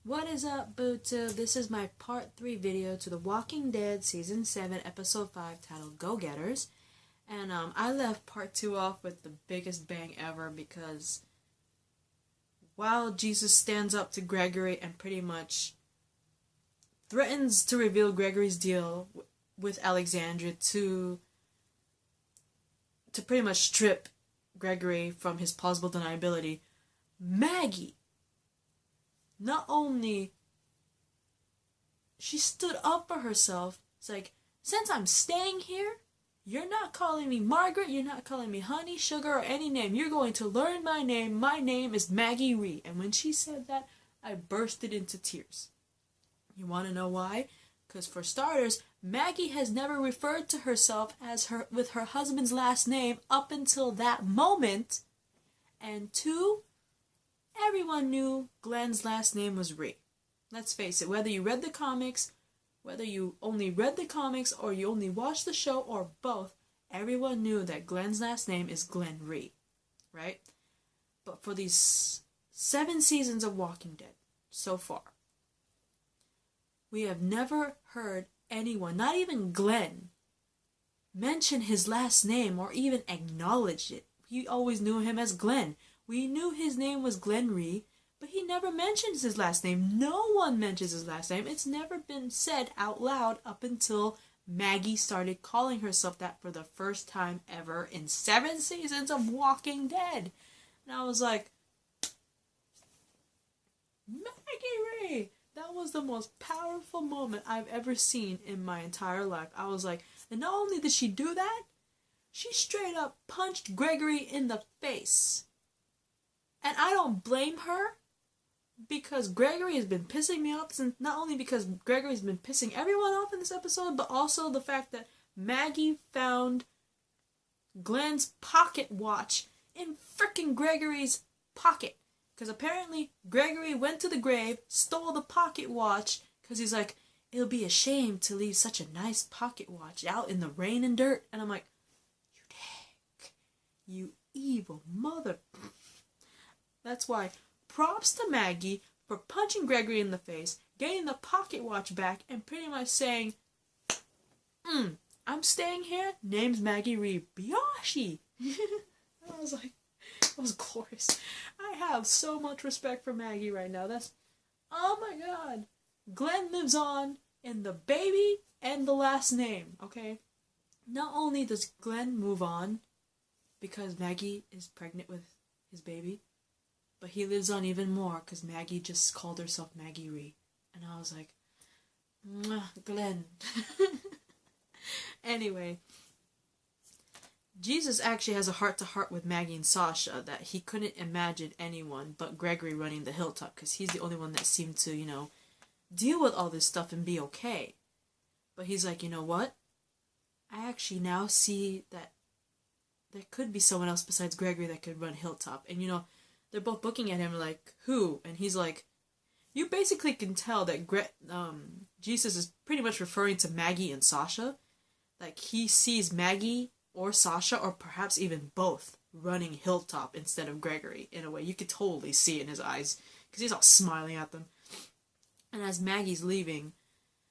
What is up, Bootu? This is my part 3 video to The Walking Dead Season 7, Episode 5, titled Go-Getters. And I left part 2 off with the biggest bang ever because while Jesus stands up to Gregory and pretty much threatens to reveal Gregory's deal with Alexandria to pretty much strip Gregory from his plausible deniability, Maggie, not only she stood up for herself. It's like, since I'm staying here, you're not calling me Margaret, you're not calling me honey, sugar, or any name. You're going to learn my name. My name is Maggie Ree. And when she said that, I bursted into tears. You want to know why? Because for starters, Maggie has never referred to herself as with her husband's last name up until that moment. And two, everyone knew Glenn's last name was Ree. Let's face it, whether you read the comics, whether you only read the comics or you only watched the show or both, everyone knew that Glenn's last name is Glenn Ree, right? But for these 7 seasons of Walking Dead so far, we have never heard anyone, not even Glenn, mention his last name or even acknowledge it. We always knew him as Glenn. We knew his name was Glenn Ree, but he never mentions his last name. No one mentions his last name. It's never been said out loud up until Maggie started calling herself that for the first time ever in 7 seasons of Walking Dead. And I was like, Maggie Ree! That was the most powerful moment I've ever seen in my entire life. I was like, and not only did she do that, she straight up punched Gregory in the face. And I don't blame her, because Gregory has been pissing me off, and not only because Gregory's been pissing everyone off in this episode, but also the fact that Maggie found Glenn's pocket watch in frickin' Gregory's pocket. Because apparently Gregory went to the grave, stole the pocket watch, because he's like, it'll be a shame to leave such a nice pocket watch out in the rain and dirt. And I'm like, you dick. You evil mother. That's why props to Maggie for punching Gregory in the face, getting the pocket watch back, and pretty much saying, I'm staying here, name's Maggie Ree. Biashi! I was like, that was glorious. I have so much respect for Maggie right now. Oh my god. Glenn lives on in the baby and the last name, okay? Not only does Glenn move on because Maggie is pregnant with his baby, but he lives on even more because Maggie just called herself Maggie Ree. And I was like, Glenn. Anyway, Jesus actually has a heart-to-heart with Maggie and Sasha that he couldn't imagine anyone but Gregory running the hilltop, because he's the only one that seemed to, deal with all this stuff and be okay. But he's like, you know what? I actually now see that there could be someone else besides Gregory that could run hilltop. And, they're both looking at him like, who? And he's like, you basically can tell that Jesus is pretty much referring to Maggie and Sasha. Like, he sees Maggie or Sasha, or perhaps even both, running hilltop instead of Gregory, in a way. You could totally see it in his eyes, because he's all smiling at them. And as Maggie's leaving,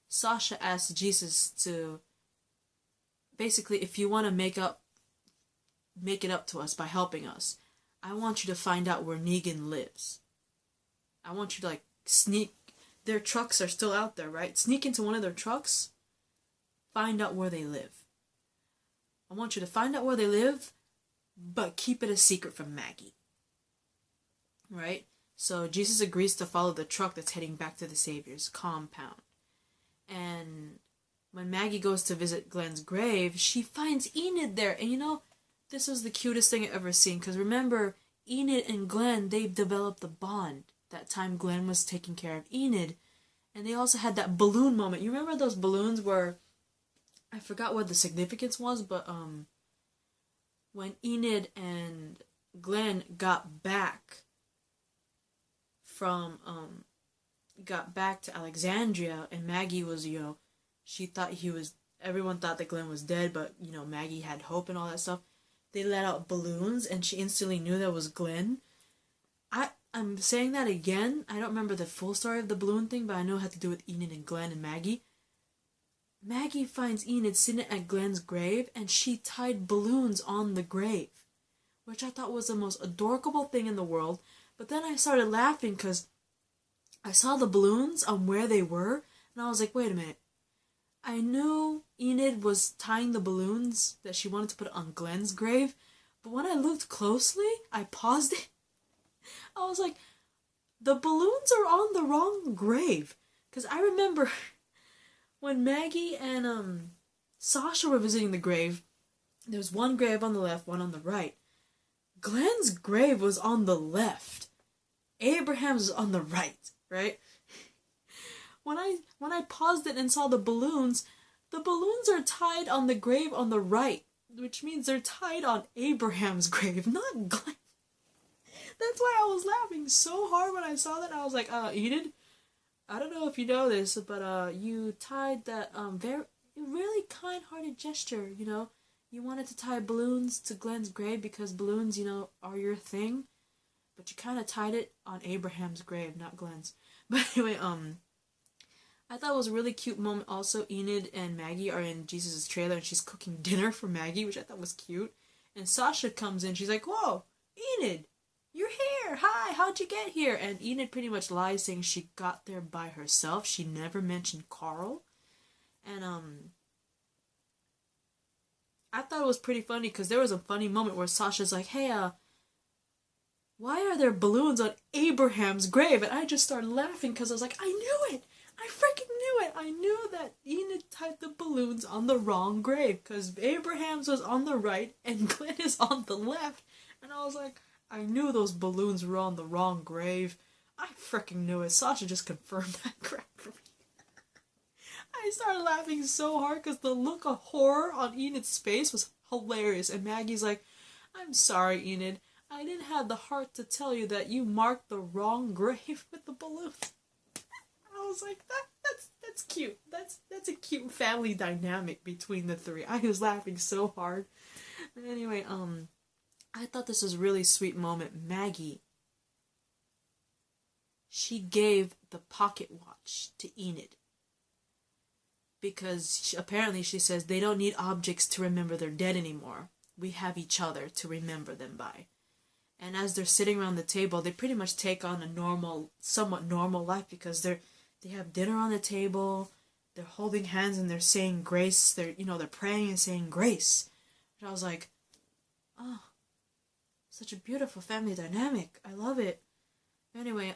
Sasha asks Jesus to, basically, if you want to make it up to us by helping us, I want you to find out where Negan lives. I want you to, sneak, their trucks are still out there, right? Sneak into one of their trucks, find out where they live. I want you to find out where they live, but keep it a secret from Maggie. Right? So Jesus agrees to follow the truck that's heading back to the Savior's compound. And when Maggie goes to visit Glenn's grave, she finds Enid there. And this was the cutest thing I've ever seen. Because remember, Enid and Glenn, they developed the bond. That time Glenn was taking care of Enid. And they also had that balloon moment. You remember those balloons where, I forgot what the significance was, but when Enid and Glenn got back to Alexandria, and Maggie was, she thought everyone thought that Glenn was dead, but, Maggie had hope and all that stuff. They let out balloons, and she instantly knew that was Glenn. I'm saying that again. I don't remember the full story of the balloon thing, but I know it had to do with Enid and Glenn and Maggie. Maggie finds Enid sitting at Glenn's grave, and she tied balloons on the grave, which I thought was the most adorable thing in the world. But then I started laughing because I saw the balloons on where they were, and I was like, wait a minute. I knew Enid was tying the balloons that she wanted to put on Glenn's grave, but when I looked closely, I paused it. I was like, the balloons are on the wrong grave. Because I remember when Maggie and Sasha were visiting the grave, there was one grave on the left, one on the right. Glenn's grave was on the left. Abraham's was on the right? When I paused it and saw the balloons are tied on the grave on the right, which means they're tied on Abraham's grave, not Glenn. That's why I was laughing so hard when I saw that. I was like, Enid, I don't know if you know this, but you tied that very really kind-hearted gesture, you know. You wanted to tie balloons to Glenn's grave because balloons, you know, are your thing. But you kind of tied it on Abraham's grave, not Glenn's. But anyway, I thought it was a really cute moment. Also, Enid and Maggie are in Jesus' trailer and she's cooking dinner for Maggie, which I thought was cute. And Sasha comes in, she's like, whoa, Enid, you're here. Hi, how'd you get here? And Enid pretty much lies saying she got there by herself. She never mentioned Carl. And, I thought it was pretty funny because there was a funny moment where Sasha's like, hey, why are there balloons on Abraham's grave? And I just started laughing because I was like, I knew it! I freaking knew it! I knew that Enid tied the balloons on the wrong grave because Abraham's was on the right and Glenn is on the left. And I was like, I knew those balloons were on the wrong grave. I freaking knew it. Sasha just confirmed that crap for me. I started laughing so hard because the look of horror on Enid's face was hilarious. And Maggie's like, I'm sorry, Enid. I didn't have the heart to tell you that you marked the wrong grave with the balloons. I was like, that's cute. That's a cute family dynamic between the three. I was laughing so hard. But anyway, I thought this was a really sweet moment. Maggie, she gave the pocket watch to Enid. Because apparently she says they don't need objects to remember they're dead anymore. We have each other to remember them by. And as they're sitting around the table, they pretty much take on a somewhat normal life because they have dinner on the table, they're holding hands and they're saying grace, they're praying and saying grace. And I was like, oh, such a beautiful family dynamic. I love it. Anyway,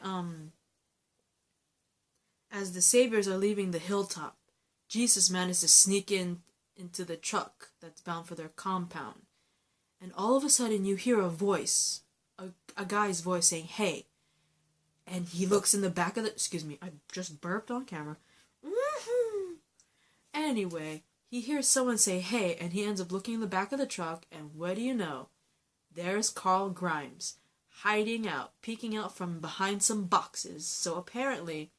as the saviors are leaving the hilltop, Jesus managed to sneak into the truck that's bound for their compound. And all of a sudden you hear a voice, a guy's voice saying, hey. And he looks in the back of the... Excuse me, I just burped on camera. Anyway, he hears someone say, hey, and he ends up looking in the back of the truck, and what do you know? There's Carl Grimes, hiding out, peeking out from behind some boxes. So apparently,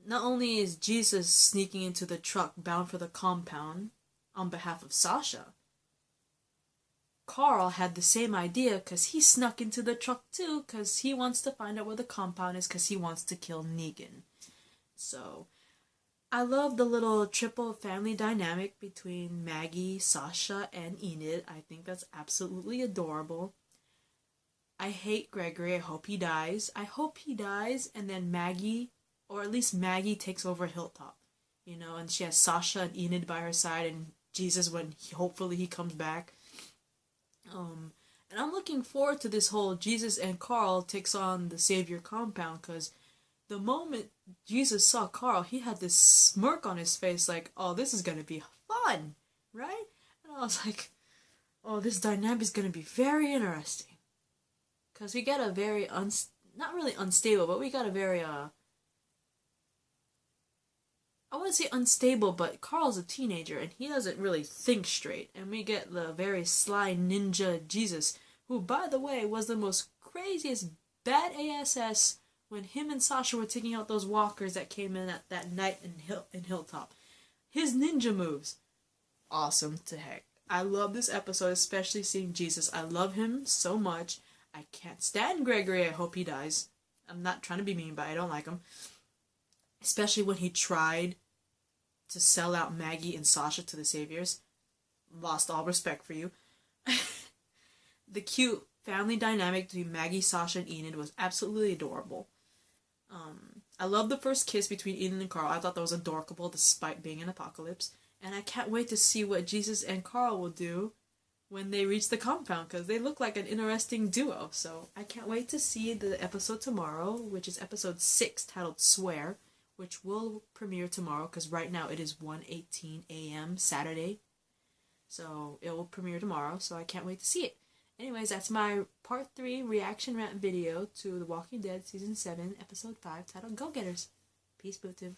not only is Jesus sneaking into the truck bound for the compound on behalf of Sasha, Carl had the same idea because he snuck into the truck too because he wants to find out where the compound is because he wants to kill Negan. So, I love the little triple family dynamic between Maggie, Sasha, and Enid. I think that's absolutely adorable. I hate Gregory. I hope he dies. I hope he dies and then Maggie, or at least Maggie, takes over Hilltop. You know, and she has Sasha and Enid by her side and Jesus when hopefully he comes back. And I'm looking forward to this whole Jesus and Carl takes on the Savior compound because the moment Jesus saw Carl, he had this smirk on his face like, oh, this is going to be fun, right? And I was like, oh, this dynamic is going to be very interesting. Because we got a very, not really unstable, but we got a very, I wouldn't say unstable, but Carl's a teenager and he doesn't really think straight. And we get the very sly ninja Jesus, who, by the way, was the most craziest bad ASS when him and Sasha were taking out those walkers that came in at that night in Hilltop. His ninja moves, awesome to heck. I love this episode, especially seeing Jesus. I love him so much. I can't stand Gregory. I hope he dies. I'm not trying to be mean, but I don't like him. Especially when he tried to sell out Maggie and Sasha to the Saviors. Lost all respect for you. The cute family dynamic between Maggie, Sasha, and Enid was absolutely adorable. I love the first kiss between Enid and Carl. I thought that was adorable despite being an apocalypse. And I can't wait to see what Jesus and Carl will do when they reach the compound, because they look like an interesting duo. So I can't wait to see the episode tomorrow, which is episode 6, titled Swear, which will premiere tomorrow, because right now it is 1:18 a.m. Saturday. So it will premiere tomorrow, so I can't wait to see it. Anyways, that's my part 3 reaction rant video to The Walking Dead Season 7, Episode 5, titled Go Getters. Peace, Bootin'.